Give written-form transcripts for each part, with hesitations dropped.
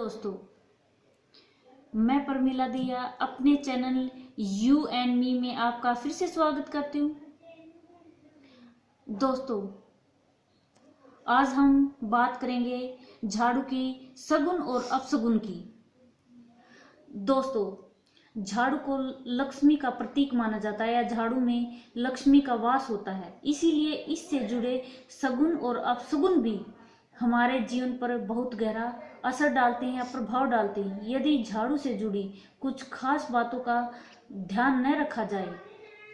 दोस्तों, मैं परमिला दिया अपने चैनल यू एंड मी में आपका फिर से स्वागत करती हूँ। दोस्तों, आज हम बात करेंगे झाड़ू की सगुन और अपशगुन की। दोस्तों, झाड़ू को लक्ष्मी का प्रतीक माना जाता है या झाड़ू में लक्ष्मी का वास होता है, इसीलिए इससे जुड़े सगुन और अपशगुन भी हमारे जीवन पर बहुत गहरा असर डालते हैं या प्रभाव डालते हैं। यदि झाड़ू से जुड़ी कुछ खास बातों का ध्यान न रखा जाए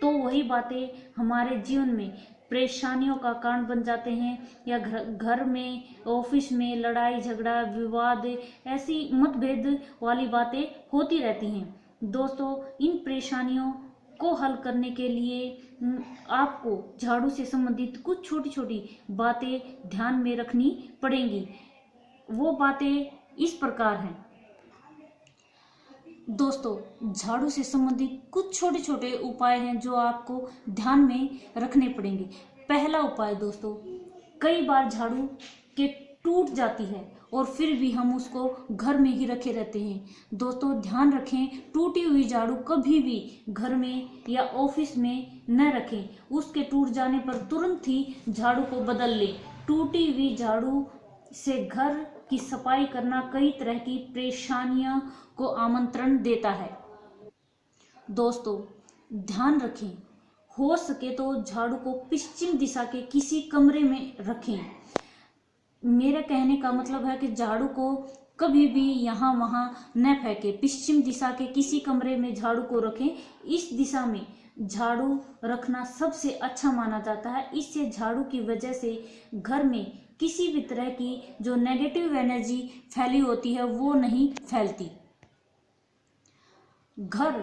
तो वही बातें हमारे जीवन में परेशानियों का कारण बन जाते हैं या घर में, ऑफिस में लड़ाई झगड़ा, विवाद, ऐसी मतभेद वाली बातें होती रहती हैं। दोस्तों, इन परेशानियों को हल करने के लिए आपको झाड़ू से संबंधित कुछ छोटी छोटी बातें ध्यान में रखनी पड़ेंगी। वो बातें इस प्रकार हैं। दोस्तों, झाड़ू से संबंधित कुछ छोटे छोटे उपाय हैं जो आपको ध्यान में रखने पड़ेंगे। पहला उपाय दोस्तों, कई बार झाड़ू के टूट जाती है और फिर भी हम उसको घर में ही रखे रहते हैं। दोस्तों, ध्यान रखें, टूटी हुई झाड़ू कभी भी घर में या ऑफिस में न रखें। उसके टूट जाने पर तुरंत ही झाड़ू को बदल लें। टूटी हुई झाड़ू से घर की सफाई करना कई तरह की परेशानियों को आमंत्रण देता है। दोस्तों, ध्यान रखें, हो सके तो झाड़ू को पश्चिम दिशा के किसी कमरे में रखें। मेरे कहने का मतलब है कि झाड़ू को कभी भी यहाँ वहाँ न फेंके। पश्चिम दिशा के किसी कमरे में झाड़ू को रखें। इस दिशा में झाड़ू रखना सबसे अच्छा माना जाता है। इससे झाड़ू की वजह से घर में किसी भी तरह की जो नेगेटिव एनर्जी फैली होती है वो नहीं फैलती। घर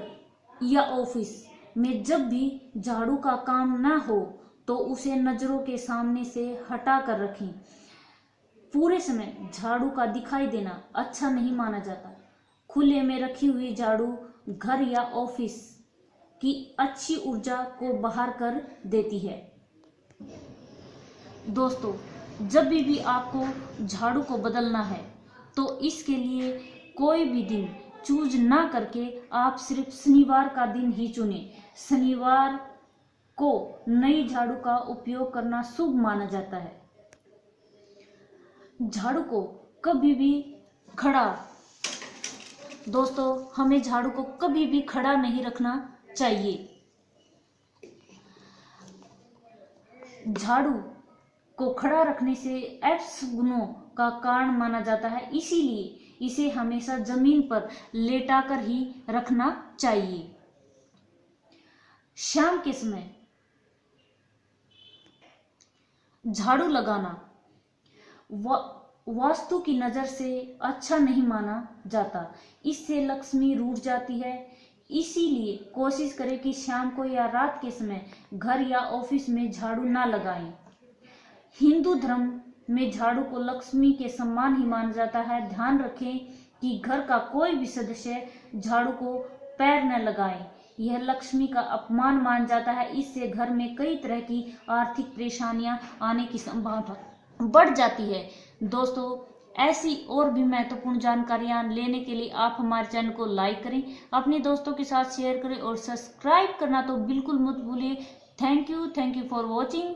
या ऑफिस में जब भी झाड़ू का काम ना हो तो उसे नजरों के सामने से हटा कर रखें। पूरे समय झाड़ू का दिखाई देना अच्छा नहीं माना जाता। खुले में रखी हुई झाड़ू घर या ऑफिस की अच्छी ऊर्जा को बाहर कर देती है। दोस्तों, जब भी आपको झाड़ू को बदलना है तो इसके लिए कोई भी दिन चूज ना करके आप सिर्फ शनिवार का दिन ही चुनें। शनिवार को नई झाड़ू का उपयोग करना शुभ माना जाता है। झाड़ू को कभी भी खड़ा, दोस्तों, हमें झाड़ू को कभी भी खड़ा नहीं रखना चाहिए। झाड़ू को खड़ा रखने से अपशगुनों का कारण माना जाता है, इसीलिए इसे हमेशा जमीन पर लेटाकर ही रखना चाहिए। शाम के समय झाड़ू लगाना वास्तु की नजर से अच्छा नहीं माना जाता। इससे लक्ष्मी रूठ जाती है। इसीलिए कोशिश करें कि शाम को या रात के समय घर या ऑफिस में झाड़ू ना लगाएं। हिंदू धर्म में झाड़ू को लक्ष्मी के सम्मान ही माना जाता है। ध्यान रखें कि घर का कोई भी सदस्य झाड़ू को पैर न लगाए। यह लक्ष्मी का अपमान माना जाता है। इससे घर में कई तरह की आर्थिक परेशानियां आने की संभावना बढ़ जाती है। दोस्तों, ऐसी और भी महत्वपूर्ण जानकारियां लेने के लिए आप हमारे चैनल को लाइक करें, अपने दोस्तों के साथ शेयर करें और सब्सक्राइब करना तो बिल्कुल मत भूलिए। Thank you for watching.